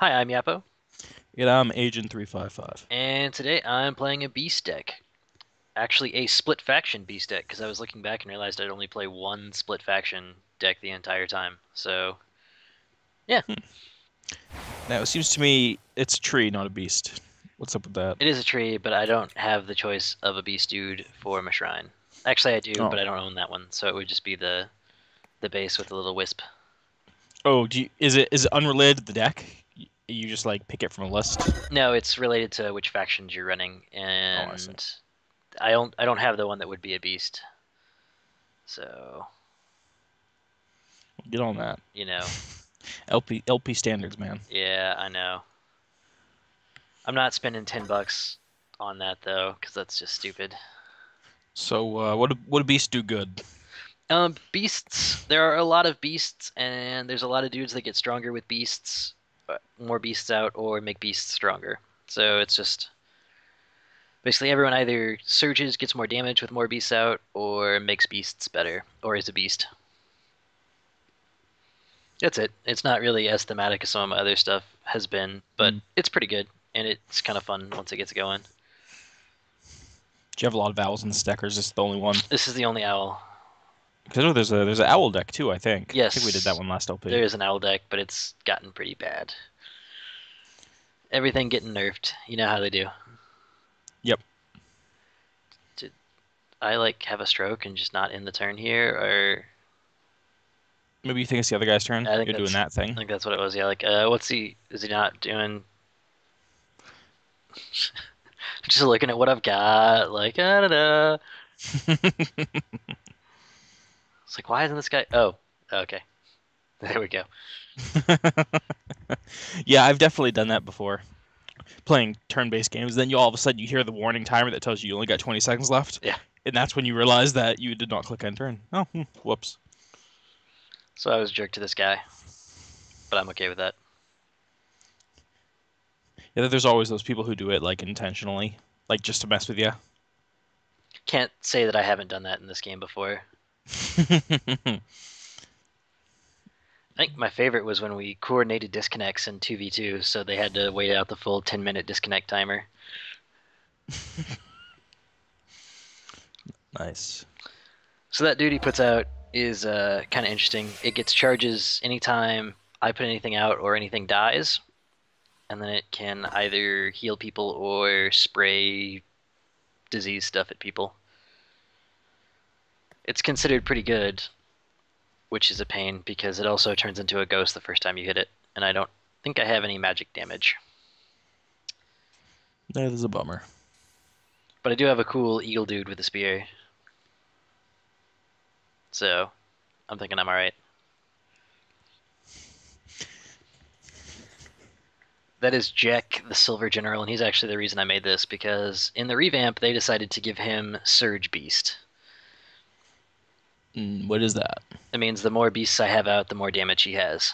Hi, I'm Yapo, And I'm Agent 355. and today I'm playing a beast deck. Actually, a split faction beast deck, because I was looking back and realized I'd only play one split faction deck the entire time. So, yeah, Hmm. Now, it seems to me it's a tree, not a beast. What's up with that? it is a tree, but I don't have the choice of a beast dude for my shrine. Actually, I do, Oh, but I don't own that one, so it would just be the base with the little wisp. oh, is it unrelated to the deck? You just like pick it from a list? No, it's related to which factions you're running, Oh, I see. and I don't have the one that would be a beast. So, Get on that. you know, LP standards, man. yeah, I know. I'm not spending $10 on that though, because that's just stupid. So, what do beasts do good? Beasts. There are a lot of beasts, and there's a lot of dudes that get stronger with beasts, more beasts out, or make beasts stronger. So it's just basically everyone either surges, gets more damage with more beasts out, or makes beasts better, or is a beast. That's it. It's not really as thematic as some of my other stuff has been, but Hmm. it's pretty good, and it's kind of fun once it gets going. Do you have a lot of owls in this deck, or is this the only one? This is the only owl. Because I know there's an owl deck too. I think. I think we did that Yes, one last LP. there is an owl deck, but it's gotten pretty bad. Everything getting nerfed. You know how they do. Yep. Did I like have a stroke and just not end the turn here, or Maybe you think it's the other guy's turn. I think You're doing that's that I thing. think that's what it was. Yeah, like what's he? Is he not doing? Just looking at what I've got. Like I don't know. It's like why isn't this guy? Oh, okay. There we go. Yeah, I've definitely done that before. Playing turn-based games, then you all of a sudden you hear the warning timer that tells you you only got 20 seconds left, Yeah. and that's when you realize that you did not click enter. And oh, whoops. So I was a jerk to this guy, but I'm okay with that. Yeah, there's always those people who do it like intentionally, like just to mess with you. Can't say that I haven't done that in this game before. I think my favorite was when we coordinated disconnects in 2v2, so they had to wait out the full 10-minute disconnect timer. Nice. So that dude he puts out is kind of interesting. It gets charges anytime I put anything out or anything dies, and then it can either heal people or spray disease stuff at people. It's considered pretty good, which is a pain because it also turns into a ghost the first time you hit it, and I don't think I have any magic damage. That is a bummer. But I do have a cool eagle dude with a spear, so I'm thinking I'm alright. That is Jack the Silver General, and he's actually the reason I made this because in the revamp they decided to give him Surge Beast. What is that? It means the more beasts I have out, the more damage he has.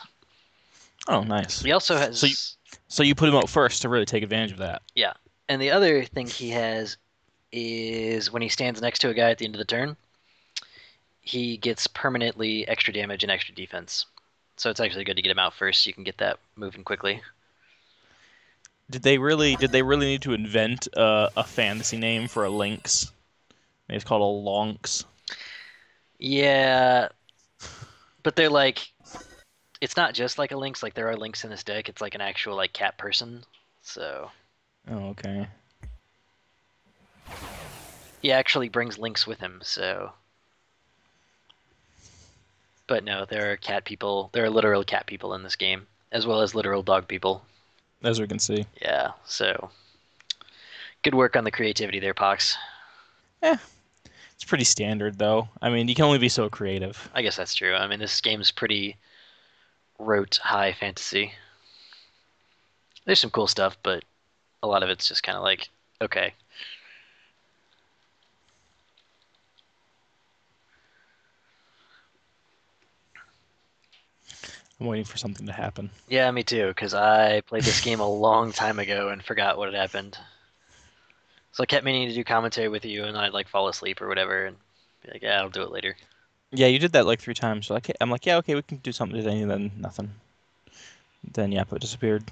Oh, nice. He also So you has, so you put him out first to really take advantage of that. yeah. And the other thing he has is when he stands next to a guy at the end of the turn, he gets permanently extra damage and extra defense. So it's actually good to get him out first so you can get that moving quickly. Did they really need to invent a fantasy name for a lynx? It's called a lonks. Yeah, but they're like it's not just like a lynx, like there are lynx in this deck. It's like an actual like cat person. So Oh, okay. he actually brings lynx with him, so but no, there are cat people. There are literal cat people in this game, as well as literal dog people. As we can see. Yeah, so good work on the creativity there, Pox. Eh, it's pretty standard though. I mean, you can only be so creative. I guess that's true. I mean, this game's pretty rote high fantasy. There's some cool stuff, but a lot of it's just kind of like, okay. I'm waiting for something to happen. Yeah, me too, because I played this game a long time ago and forgot what had happened. So I kept meaning to do commentary with you, and I'd like fall asleep or whatever, and be like, yeah, I'll do it later. Yeah, you did that like 3 times. So I'm like, yeah, okay, we can do something today, and then nothing. Then yeah, it disappeared.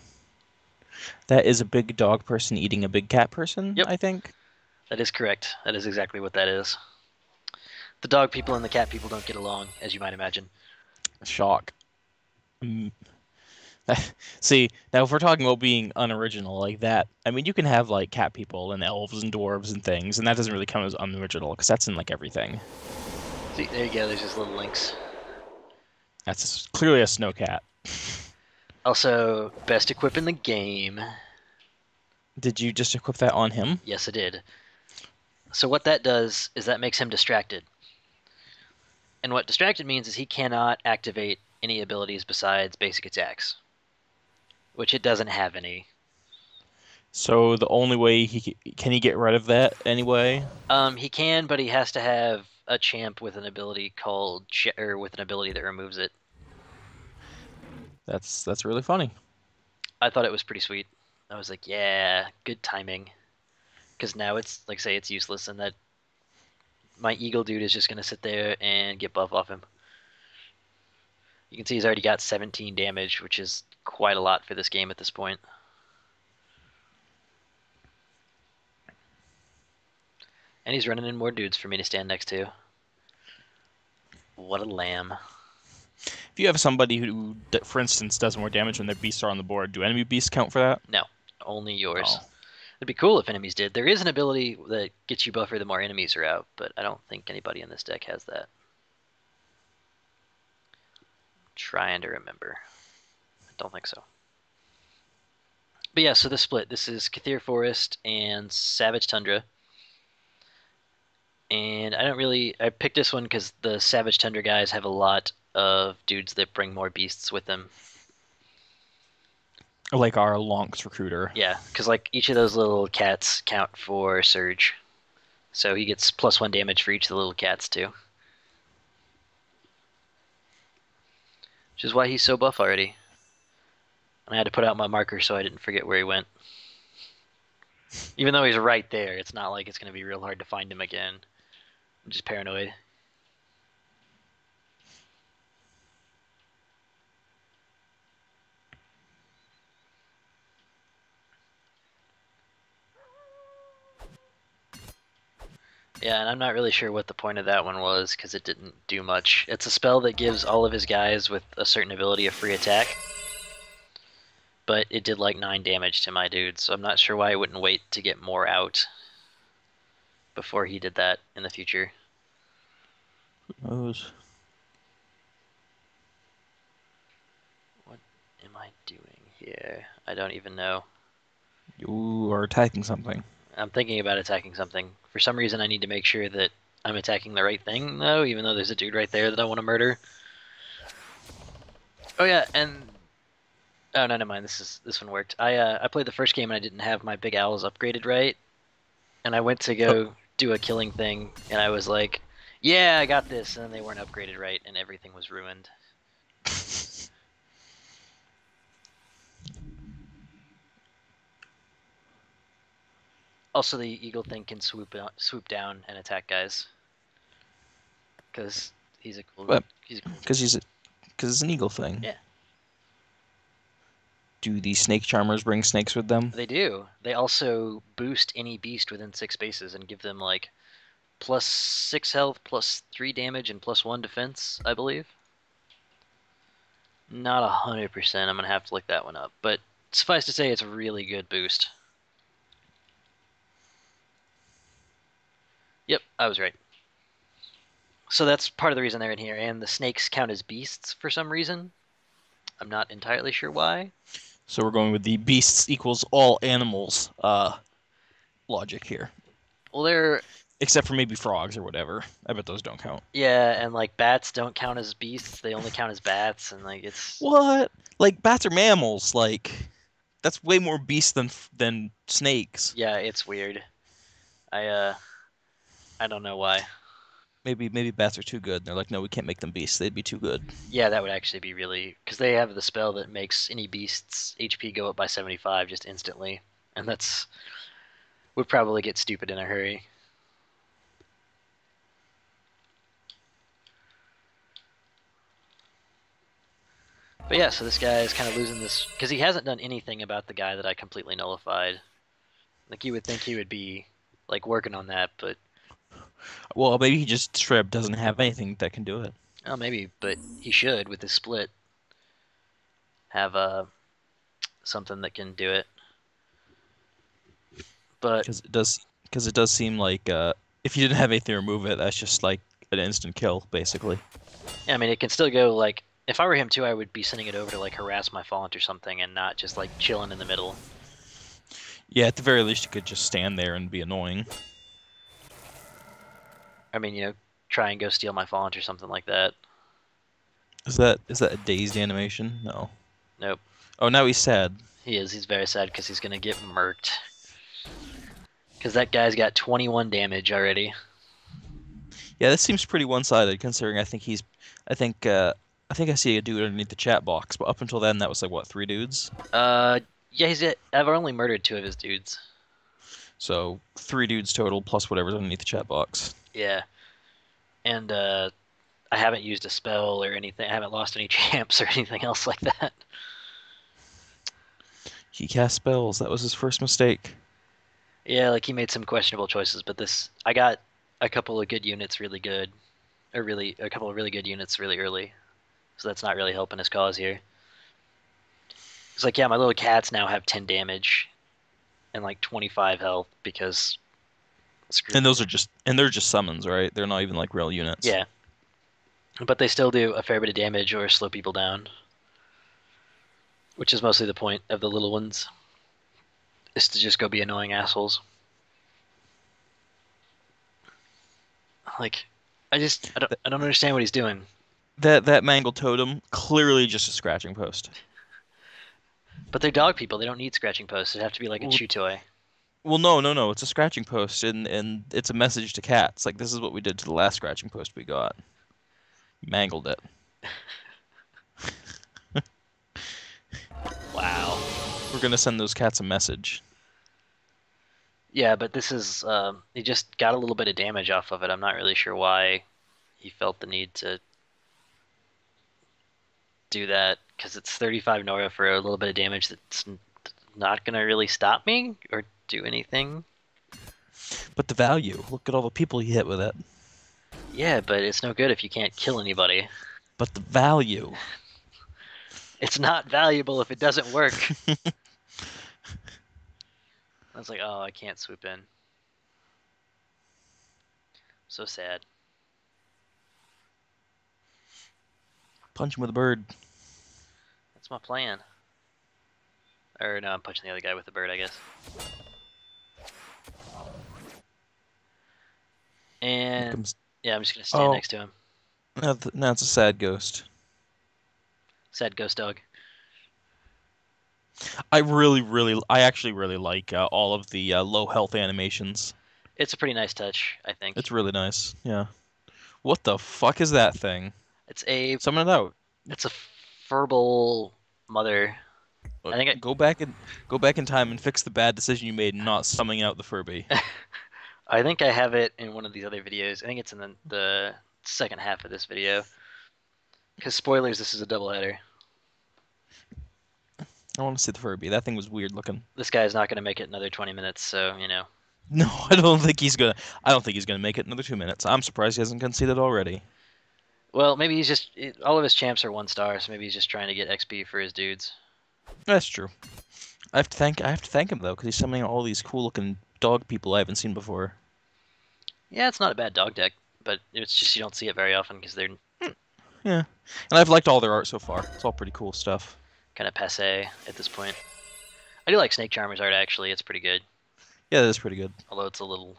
That is a big dog person eating a big cat person, Yep, I think. that is correct. That is exactly what that is. The dog people and the cat people don't get along, as you might imagine. Shock. Mm. See, now if we're talking about being unoriginal like that, I mean, you can have like cat people and elves and dwarves and things, and that doesn't really count as unoriginal because that's in like everything. See, there you go. There's just little links. That's clearly a snow cat. Also, best equip in the game. Did you just equip that on him? Yes, I did. So what that does is that makes him distracted. And what distracted means is he cannot activate any abilities besides basic attacks, which it doesn't have any. So the only way can he get rid of that anyway? He can, but he has to have a champ with an ability called or with an ability that removes it. That's really funny. I thought it was pretty sweet. I was like, yeah, good timing. Because now it's like say it's useless, and that my eagle dude is just gonna sit there and get buff off him. You can see he's already got 17 damage, which is quite a lot for this game at this point. And he's running in more dudes for me to stand next to. What a lamb. If you have somebody who, for instance, does more damage when their beasts are on the board, do enemy beasts count for that? No, only yours. Oh. It'd be cool if enemies did. There is an ability that gets you buffer the more enemies are out, but I don't think anybody in this deck has that. Trying to remember. I don't think so. But yeah, so the split. This is Kathir Forest and Savage Tundra. And I picked this one because the Savage Tundra guys have a lot of dudes that bring more beasts with them. Like our Lonks recruiter. Yeah, because like each of those little cats count for Surge. So he gets +1 damage for each of the little cats too. Which is why he's so buff already. And I had to put out my marker so I didn't forget where he went. Even though he's right there, it's not like it's going to be real hard to find him again. I'm just paranoid. Yeah, and I'm not really sure what the point of that one was because it didn't do much. It's a spell that gives all of his guys with a certain ability a free attack. But it did like 9 damage to my dude, so I'm not sure why I wouldn't wait to get more out before he did that in the future. Who knows? What am I doing here? I don't even know. You are attacking something. I'm thinking about attacking something. For some reason, I need to make sure that I'm attacking the right thing, though, even though there's a dude right there that I want to murder. Oh yeah, and oh no, never mind. This one worked. I played the first game and I didn't have my big owls upgraded right, and I went to Oh. go do a killing thing, and I was like, "Yeah, I got this," and then they weren't upgraded right, and everything was ruined. Also, the eagle thing can swoop down and attack guys, because he's a cool But he's a cool dude. because it's an eagle thing. Yeah, Do the snake charmers bring snakes with them? they do. They also boost any beast within 6 spaces and give them like +6 health, +3 damage, and +1 defense, I believe. Not 100%. I'm gonna have to look that one up, but suffice to say, it's a really good boost. Yep, I was right. So that's part of the reason they're in here, and the snakes count as beasts for some reason. I'm not entirely sure why. So we're going with the beasts equals all animals logic here. Well, they're Except for maybe frogs or whatever. I bet those don't count. yeah, and like bats don't count as beasts; they only count as bats, and like it's What? Like bats are mammals. Like that's way more beasts than snakes. yeah, it's weird. I uh, I don't know why. Maybe bats are too good. And they're like, no, we can't make them beasts. They'd be too good. Yeah, that would actually be really because they have the spell that makes any beast's HP go up by 75 just instantly, and that's would probably get stupid in a hurry. But yeah, so this guy is kind of losing this because he hasn't done anything about the guy that I completely nullified. Like you would think he would be like working on that, but Well, maybe he just straight up doesn't have anything that can do it. oh maybe, but he should with his split have something that can do it. But Because it does seem like if you didn't have anything to remove it, that's just like an instant kill, basically. yeah, I mean, it can still go like if I were him too, I would be sending it over to like harass my font or something, and not just like chilling in the middle. Yeah, at the very least, you could just stand there and be annoying. I mean, try and go steal my font or something like that. Is that a dazed animation? No. Nope. Oh, now he's sad. He is. He's very sad because he's gonna get murked. Because that guy's got 21 damage already. Yeah, this seems pretty one-sided considering I think I think I see a dude underneath the chat box, but up until then that was like what, three dudes? Uh, yeah, I've only murdered two of his dudes. So three dudes total plus whatever's underneath the chat box. Yeah, and I haven't used a spell or anything. I haven't lost any champs or anything else like that. He cast spells. That was his first mistake. Yeah, like he made some questionable choices, but I got a couple of good units really good, or really a couple of really good units really early. So that's not really helping his cause here. It's like, yeah, my little cats now have 10 damage and like 25 health because screw And me. they're just summons, right? They're not even like real units. Yeah, but they still do a fair bit of damage or slow people down, which is mostly the point of the little ones, is to just go be annoying assholes. Like, I don't understand what he's doing. That mangled totem clearly just a scratching post. But they're dog people. They don't need scratching posts. It'd have to be like a Well, chew toy. well, no, it's a scratching post, and it's a message to cats. Like this is what we did to the last scratching post we got. Mangled it. Wow. We're gonna send those cats a message. Yeah, but this is he just got a little bit of damage off of it. I'm not really sure why he felt the need to do that because it's 35 Nora for a little bit of damage that's not gonna really stop me or do anything. But the value, look at all the people he hit with it. Yeah, but it's no good if you can't kill anybody. But the value. It's not valuable if it doesn't work. I was like, oh, I can't swoop in. So sad. Punch him with a bird. That's my plan. Or no, I'm punching the other guy with the bird, I guess. Here And comes. yeah, I'm just gonna stand Oh, next to him. now it's a sad ghost. Sad ghost dog. I actually really like all of the low health animations. It's a pretty nice touch, I think. It's really nice. Yeah. What the fuck is that thing? It's a Summon it out. it's a furball mother. I think Go back in time and fix the bad decision you made not summoning out the Furby. I think I have it in one of these other videos. I think it's in the second half of this video. Because spoilers, this is a double header. I want to see the Furby. That thing was weird looking. This guy is not going to make it another 20 minutes, so No, I don't think he's gonna. I don't think he's gonna make it another 2 minutes. I'm surprised he hasn't conceded already. Well, maybe all of his champs are 1 star, so maybe he's just trying to get XP for his dudes. That's true. I have to thank him though, because he's summoning all these cool looking dog people I haven't seen before. Yeah, it's not a bad dog deck, but it's just you don't see it very often because they're Yeah, and I've liked all their art so far. It's all pretty cool stuff. kind of passe at this point. I do like Snake Charmer's art, actually. It's pretty good. Yeah, that's pretty good. Although it's a little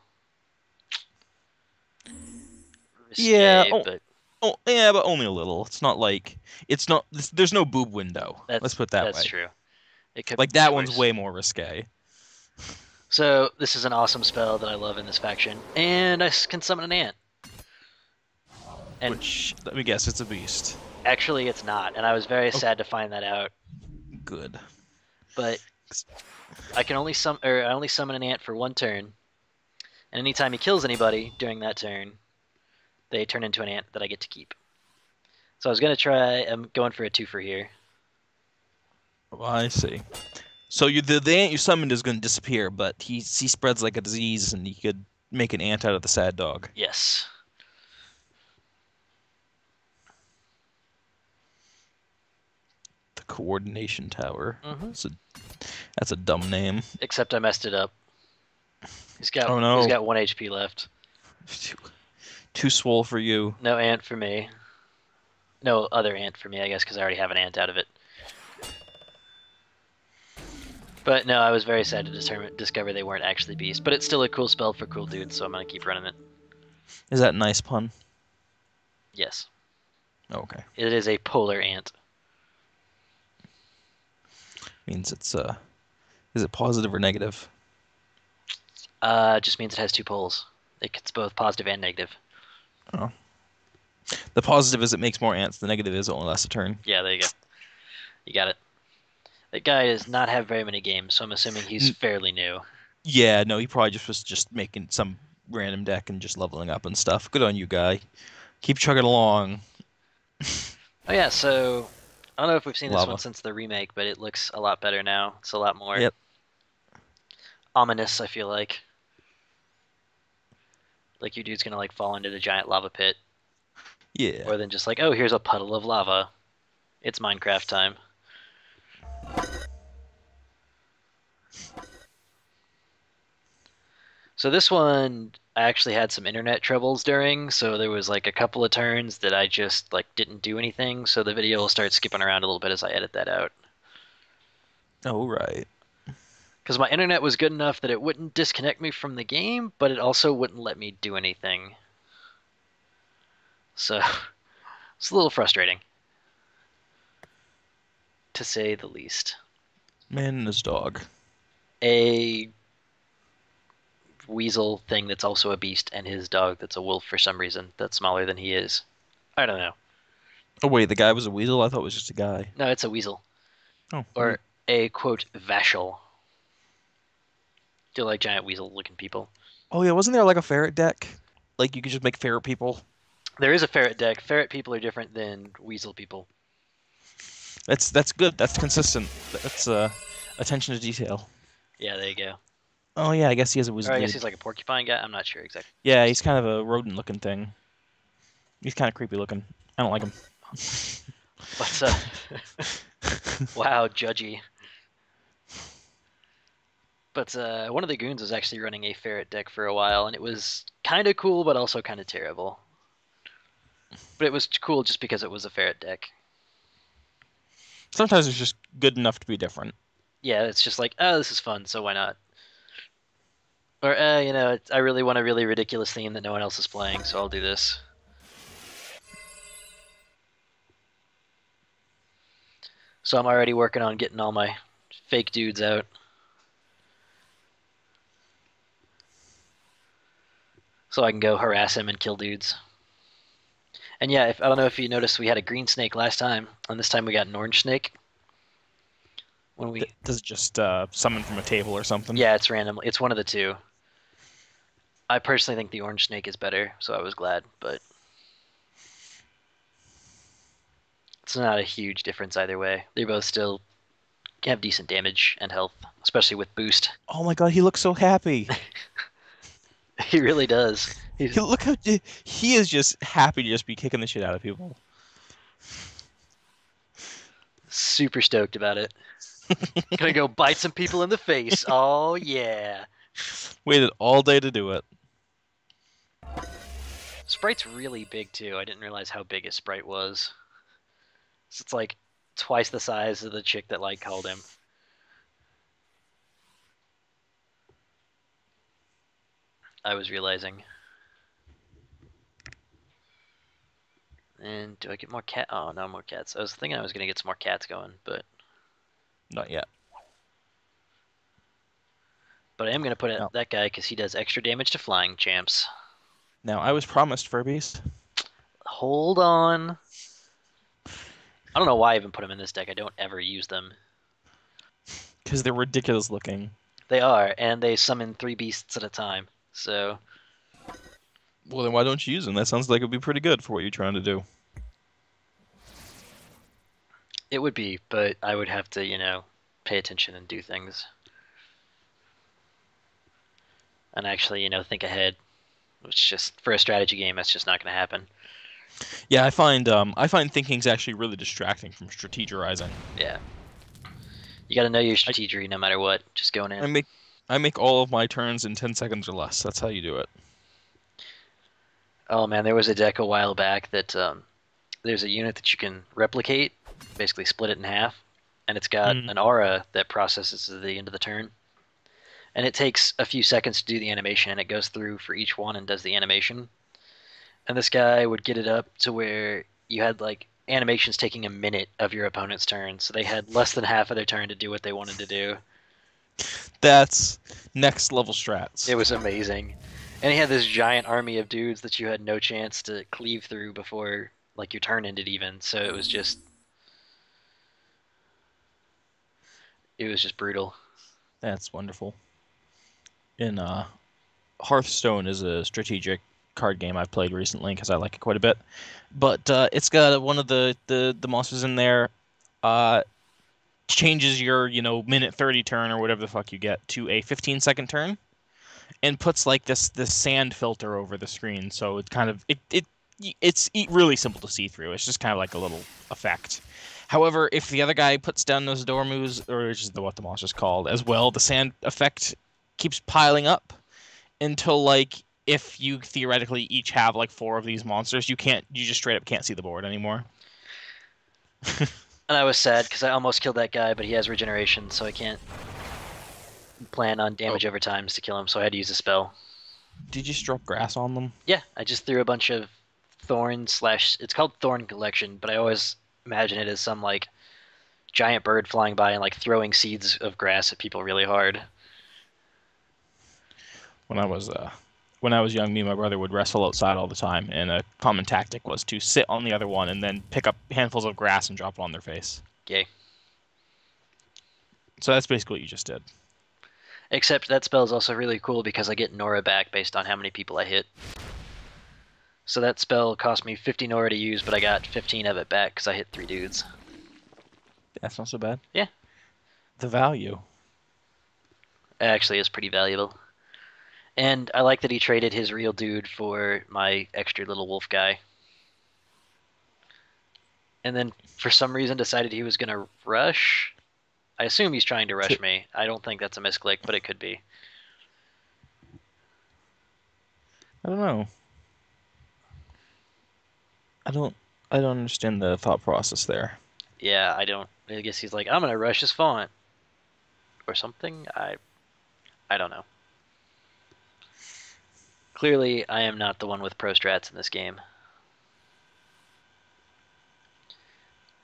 Yeah, risque, but yeah, but only a little. It's not like it's not. There's no boob window. Let's put it that that's way. true. It could Like be that one's choice. way more risque. So this is an awesome spell that I love in this faction, and I can summon an ant. And Which let me guess, it's a beast. actually, it's not, and I was very Oh, sad to find that out. good. But I only summon an ant for 1 turn, and anytime he kills anybody during that turn, they turn into an ant that I get to keep. So I was gonna try. I'm going for a 2 for here. Oh, I see. So the ant you summoned is going to disappear, but he spreads like a disease, and you could make an ant out of the sad dog. Yes. The coordination tower. Hmm. That's a that's a dumb name. Except I messed it up. Oh He's no, got 1 HP left. too swole for you. No ant for me. No other ant for me, I guess, because I already have an ant out of it. But no, I was very sad to discover they weren't actually beasts. But it's still a cool spell for cool dudes, so I'm gonna keep running it. Is that a nice pun? Yes, Okay, it is a polar ant. means it's is it positive or negative? Just means it has two poles. It's both positive and negative. Oh, the positive is it makes more ants. The negative is it only lasts a turn. Yeah, there you go. You got it. That guy does not have very many games, so I'm assuming he's N fairly new. Yeah, no, he probably just was just making some random deck and just leveling up and stuff. Good on you, guy. Keep chugging along. Oh yeah, so I don't know if we've seen this one Lava. since the remake, but it looks a lot better now. It's a lot more Yep. ominous, I feel like. Like your dude's gonna like fall into the giant lava pit, Yeah. or then just like, oh, here's a puddle of lava. It's Minecraft time. So this one I actually had some internet troubles during, so there was like a couple of turns that I just like didn't do anything, so the video will start skipping around a little bit as I edit that out. Oh, right. Because my internet was good enough that it wouldn't disconnect me from the game, but it also wouldn't let me do anything. So it's a little frustrating, to say the least. Man and his dog. A weasel thing that's also a beast, and his dog that's a wolf for some reason that's smaller than he is. I don't know. Oh, wait, the guy was a weasel? I thought it was just a guy. No, it's a weasel. Oh, Or weird. a quote, vashel. They're like giant weasel looking people. Oh, yeah, wasn't there like a ferret deck? Like you could just make ferret people? There is a ferret deck. Ferret people are different than weasel people. That's good. That's consistent. That's attention to detail. Yeah, there you go. Oh, yeah, I guess he has a Or wizard I guess dude. he's like a porcupine guy. I'm not sure exactly. Yeah, he's kind of a rodent-looking thing. He's kind of creepy looking. I don't like him. But wow, judgy. But one of the goons was actually running a ferret deck for a while, and it was kind of cool, but also kind of terrible. But it was cool just because it was a ferret deck. Sometimes it's just good enough to be different. Yeah, it's just like, oh, this is fun, so why not? Or, I really want a really ridiculous theme that no one else is playing, so I'll do this. So I'm already working on getting all my fake dudes out. So I can go harass him and kill dudes. And yeah, I don't know if you noticed, we had a green snake last time, and this time we got an orange snake. When we, Does it just summon from a table or something? yeah, it's random. It's one of the two. I personally think the orange snake is better, so I was glad, but it's not a huge difference either way. They both still have decent damage and health, especially with boost. Oh my God, he looks so happy. He really does. He's Look how he is just happy to just be kicking the shit out of people. super stoked about it. Gonna go bite some people in the face. Oh yeah. Waited all day to do it. Sprite's really big too. I didn't realize how big his sprite was. So it's like twice the size of the chick that like called him. I was realizing. And do I get more cat? Oh, no more cats. I was thinking I was gonna get some more cats going, but Not yet. I am gonna put it No. that guy because he does extra damage to flying champs. Now I was promised Furbies. Hold on. I don't know why I even put them in this deck. I don't ever use them. Because they're ridiculous looking. They are, and they summon 3 beasts at a time. So Well, then why don't you use them? That sounds like it would be pretty good for what you're trying to do. It would be, but I would have to, pay attention and do things and actually, think ahead. Which just for a strategy game, that's just not going to happen. Yeah, I find thinking's actually really distracting from strategizing. Yeah, you got to know your I strategy no matter what. Just going I in. make I make all of my turns in 10 seconds or less. That's how you do it. Oh man, there was a deck a while back that there's a unit that you can replicate, basically split it in half, and it's got Mm. an aura that processes at the end of the turn. And it takes a few seconds to do the animation, and it goes through for each one and does the animation. And this guy would get it up to where you had like animations taking a minute of your opponent's turn, so they had less than half of their turn to do what they wanted to do. That's next level It strats. was amazing. And he had this giant army of dudes that you had no chance to cleave through before like your turn ended even. So it was just brutal. That's wonderful. In Hearthstone is a strategic card game I've played recently because I like it quite a bit. But it's got one of the monsters in there uh changes your, minute 30 turn or whatever the fuck you get to a 15-second turn and puts like this sand filter over the screen. So it kind of it's really simple to see through. It's just kind of like a little effect. However, if the other guy puts down those Dormus, or which is what the monster's called as well, the sand effect keeps piling up until like if you theoretically each have like four of these monsters, you just straight up can't see the board anymore. And I was sad because I almost killed that guy, but he has regeneration, so I can't plan on Oh, damage over times to kill him, so I had to use a spell. did you drop grass on them? Yeah, I just threw a bunch of thorn slash. It's called thorn collection, but I always imagine it as some like giant bird flying by and like throwing seeds of grass at people really hard. When I was young, me and my brother would wrestle outside all the time, and a common tactic was to sit on the other one and then pick up handfuls of grass and drop it on their face. Yay. So that's basically what you just did. Except that spell is also really cool because I get Nora back based on how many people I hit. So that spell cost me 50 Nora to use, but I got 15 of it back because I hit 3 dudes. That's not so bad. Yeah, The value. it actually is pretty valuable. And I like that he traded his real dude for my extra little wolf guy. And then for some reason decided he was going to rush. I assume he's trying to rush me. I don't think that's a misclick, but it could be. I don't know. I don't I don't understand the thought process there. Yeah, I don't. I guess he's like, I'm going to rush his font or something. I don't know. Clearly, I am not the one with pro strats in this game.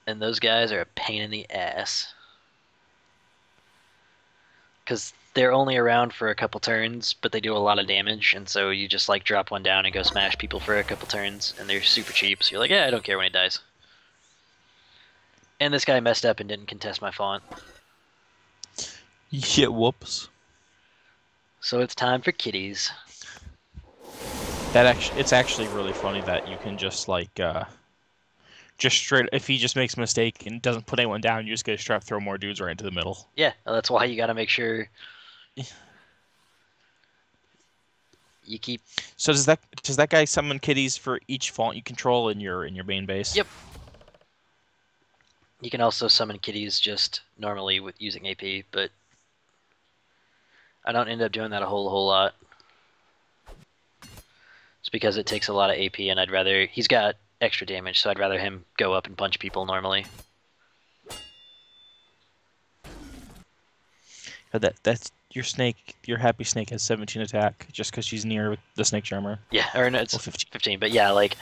And those guys are a pain in the ass. Because they're only around for a couple turns, but they do a lot of damage, and so you just like drop one down and go smash people for a couple turns, and they're super cheap, so you're like, yeah, I don't care when he dies. And this guy messed up and didn't contest my font. Yeah, whoops. So it's time for kitties. It's actually really funny that you can just like just straight if he just makes a mistake and doesn't put anyone down, you just get to straight throw more dudes right into the middle. Yeah, that's why you gotta make sure you keep. So does that guy summon kitties for each font you control in your main base? Yep. You can also summon kitties just normally with using AP, but I don't end up doing that a whole lot. It's because it takes a lot of AP, and I'd rather he's got extra damage, so I'd rather him go up and punch people normally. That's your snake. Your happy snake has 17 attack just because she's near the snake charmer. Yeah, or no, it's Well, 15. 15, but yeah, like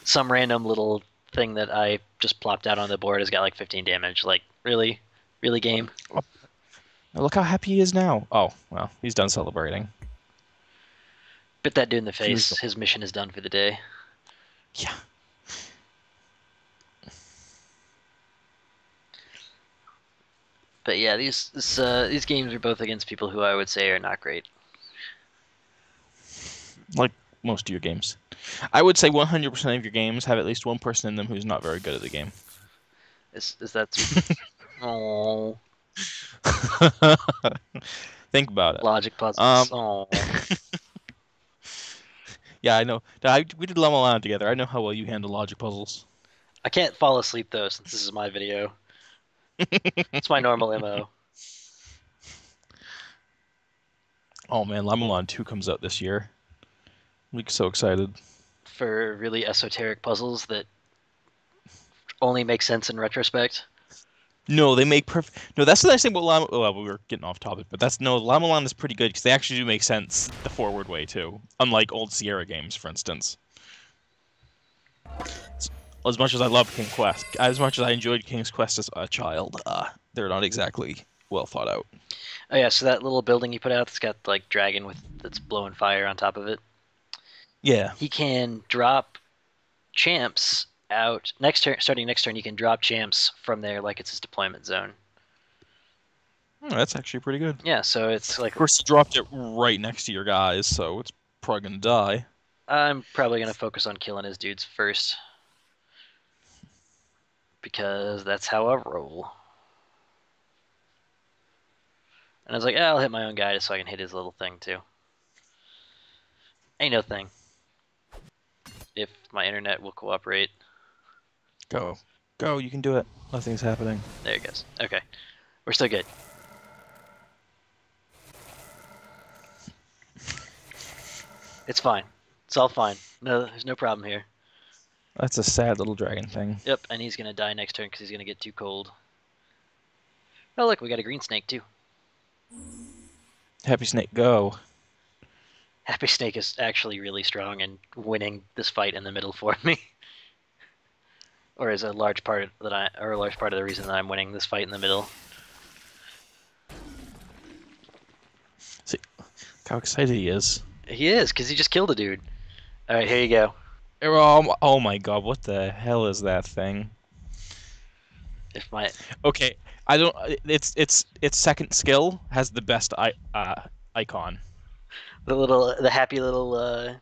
some random little thing that I just plopped out on the board has got like 15 damage. Like, really? Really, game? Oh, look how happy he is now. Oh, well, he's done celebrating. Bit that dude in the He was face. His mission is done for the day. Yeah. But yeah, these games are both against people who I would say are not great. Like most of your games. I would say 100% of your games have at least one person in them who's not very good at the game. Is that too? Oh, Think about it. logic Um, puzzles. Oh, yeah, I know. We did Llama Land together. I know how well you handle logic puzzles. I can't fall asleep though since this is my video. It's my normal MO Oh man, Llama Land 2 comes out this year. I'm like, so excited. for really esoteric puzzles that only make sense in retrospect. No, they make perfect. No, that's the nice thing about Llama. Well, we were getting off topic, but that's no. Llama Land is pretty good because they actually do make sense the forward way too. Unlike old Sierra games, for instance. As much as I love King Quest, as much as I enjoyed King's Quest as a child, they're not exactly well thought out. Oh yeah, so that little building you put out that's got like dragon with that's blowing fire on top of it. Yeah, He can drop champs out next turn. Starting next turn, you can drop champs from there like it's his deployment zone. that's actually pretty good. Yeah, so it's Of like course, you dropped it right next to your guys, so it's probably gonna die. I'm probably gonna focus on killing his dudes first because that's how I roll. And I was like, I'll hit my own guy just so I can hit his little thing too. Ain't no thing. If my internet will cooperate. Go, go! You can do it. Nothing's happening. There it goes. Okay, we're still good. It's fine. It's all fine. No, there's no problem here. That's a sad little dragon thing. Yep, and he's gonna die next turn because he's gonna get too cold. Oh look, we got a green snake too. Happy Snake, go! Happy Snake is actually really strong and winning this fight in the middle for me. Or is a large part that or a large part of the reason that I'm winning this fight in the middle. See how excited he is. He is, because he just killed a dude. Alright, here you go. Oh my god, what the hell is that thing? If my Okay, I don't. Its second skill has the best icon. the happy little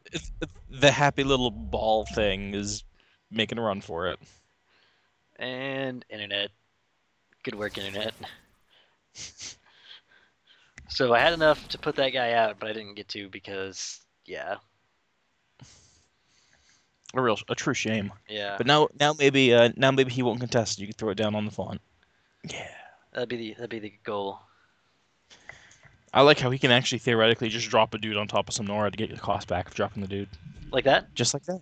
The happy little ball thing is making a run for it. and internet. Good work, internet. So I had enough to put that guy out, but I didn't get to because yeah. A true shame. Yeah. But now maybe he won't contest. You can throw it down on the font. Yeah. That'd be the goal. I like how he can actually theoretically just drop a dude on top of some Nora to get the cost back of dropping the dude. Like that? Just like that.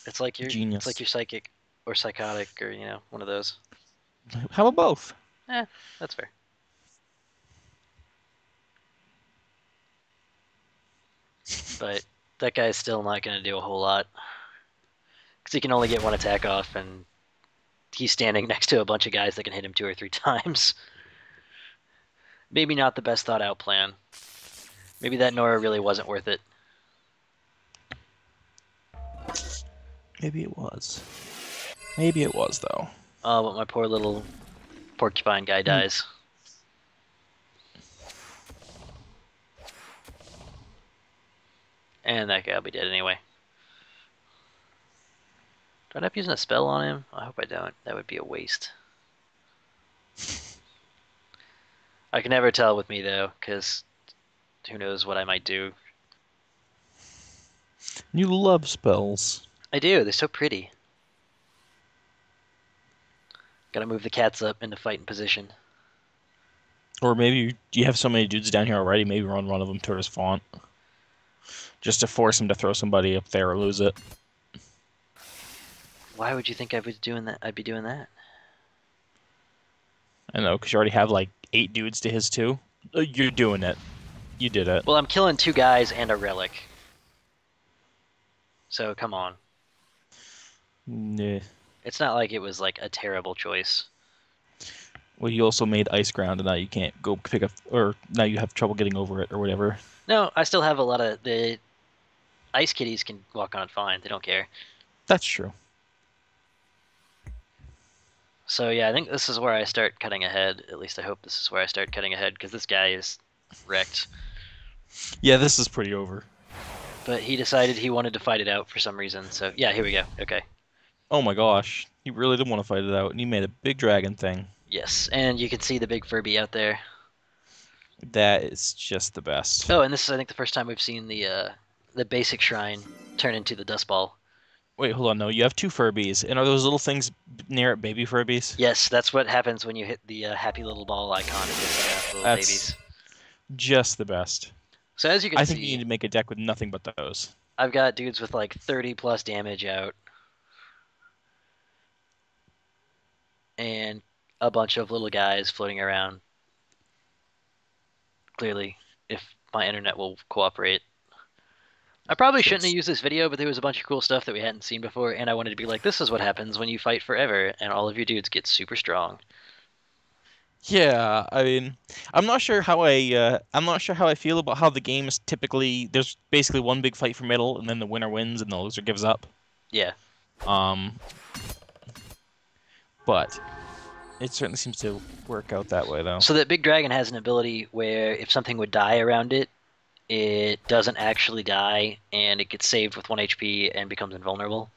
It's like Genius. you're psychic or psychotic or one of those. How about both? Eh, that's fair. But that guy's still not going to do a whole lot because he can only get one attack off, and he's standing next to a bunch of guys that can hit him 2 or 3 times. Maybe not the best thought out plan. Maybe that Nora really wasn't worth it. Maybe it was. Maybe it was though. Oh, but my poor little porcupine guy dies. And that guy will be dead anyway. Do I end up using a spell on him? I hope I don't. That would be a waste. I can never tell with me though, because who knows what I might do. You love spells. I do, they're so pretty. Gotta move the cats up into fighting position. Or maybe you have so many dudes down here already, maybe run one of them to his font. Just to force him to throw somebody up there or lose it. Why would you think I would doing that? I'd be doing that. I know, because you already have like 8 dudes to his 2. You're doing it. You did it. Well, I'm killing 2 guys and a relic. So come on. Nah. It's not like it was like a terrible choice. Well, you also made ice ground, and now you can't go pick up, or now you have trouble getting over it, or whatever. No, I still have a lot of the ice kitties can walk on it fine. They don't care. That's true. So yeah, I think this is where I start cutting ahead. At least I hope this is where I start cutting ahead because this guy is wrecked. Yeah, this is pretty over. But he decided he wanted to fight it out for some reason. So yeah, here we go. Okay. Oh my gosh. He really did want to fight it out, and he made a big dragon thing. Yes, and you can see the big Furby out there. That is just the best. Oh, and this is I think the first time we've seen the basic shrine turn into the dust ball. Wait, hold on. No, you have two Furbies, and are those little things near it baby Furbies? Yes, that's what happens when you hit the happy little ball icon. It gets little That's babies. just the best. So as you can I think you need see, to make a deck with nothing but those. I've got dudes with like 30 plus damage out and a bunch of little guys floating around. Clearly, if my internet will cooperate. I probably shouldn't have Yes. used this video, but there was a bunch of cool stuff that we hadn't seen before, and I wanted to be like, this is what happens when you fight forever, and all of your dudes get super strong. Yeah, I mean, I'm not sure how I feel about how the game is typically there's basically one big fight for middle and then the winner wins and the loser gives up. Yeah. Um, but it certainly seems to work out that way though. So that big dragon has an ability where if something would die around it, it doesn't actually die, and it gets saved with 1 HP and becomes invulnerable.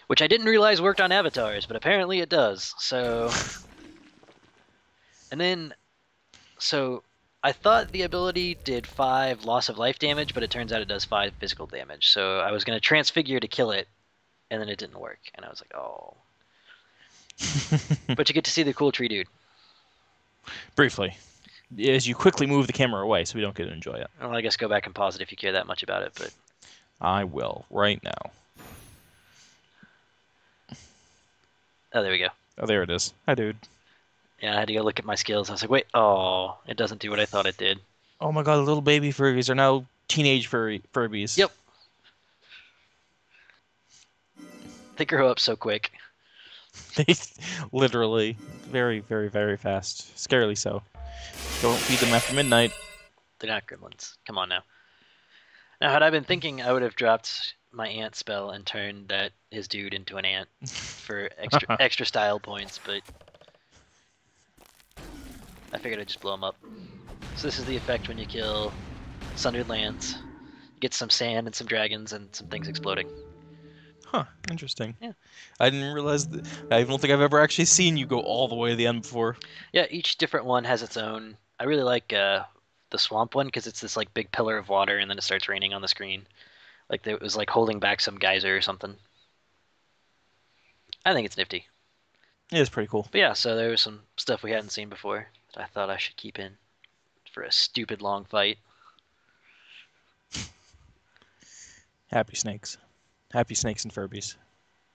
Which I didn't realize worked on avatars, but apparently it does. So, and then, so I thought the ability did 5 loss of life damage, but it turns out it does 5 physical damage. So I was going to transfigure to kill it, and then it didn't work. And I was like, oh. But you get to see the cool tree dude. Briefly, as you quickly move the camera away so we don't get to enjoy it. Well, I guess go back and pause it if you care that much about it, but I will right now. oh, there we go. Oh, there it is. Hi, dude. Yeah, I had to go look at my skills. I was like, wait, oh, it doesn't do what I thought it did. Oh my God, the little baby Furbies are now teenage Furbies. Yep, they grow up so quick. They literally very, very, very fast. Scarily so. Don't feed them after midnight. They're not gremlins. Come on now. Now, had I been thinking, I would have dropped my ant spell and turned that his dude into an ant for extra style points, but I figured I'd just blow him up. So this is the effect when you kill Sundered Lands. You get some sand and some dragons and some things exploding. Huh, interesting. Yeah. I didn't realize that. I don't think I've ever actually seen you go all the way to the end before. Yeah, each different one has its own. I really like the swamp one because it's this like big pillar of water and then it starts raining on the screen. Like it was like holding back some geyser or something. I think it's nifty. It is pretty cool. But yeah, so there was some stuff we hadn't seen before that I thought I should keep in for a stupid long fight. Happy snakes. Happy snakes and Furbies.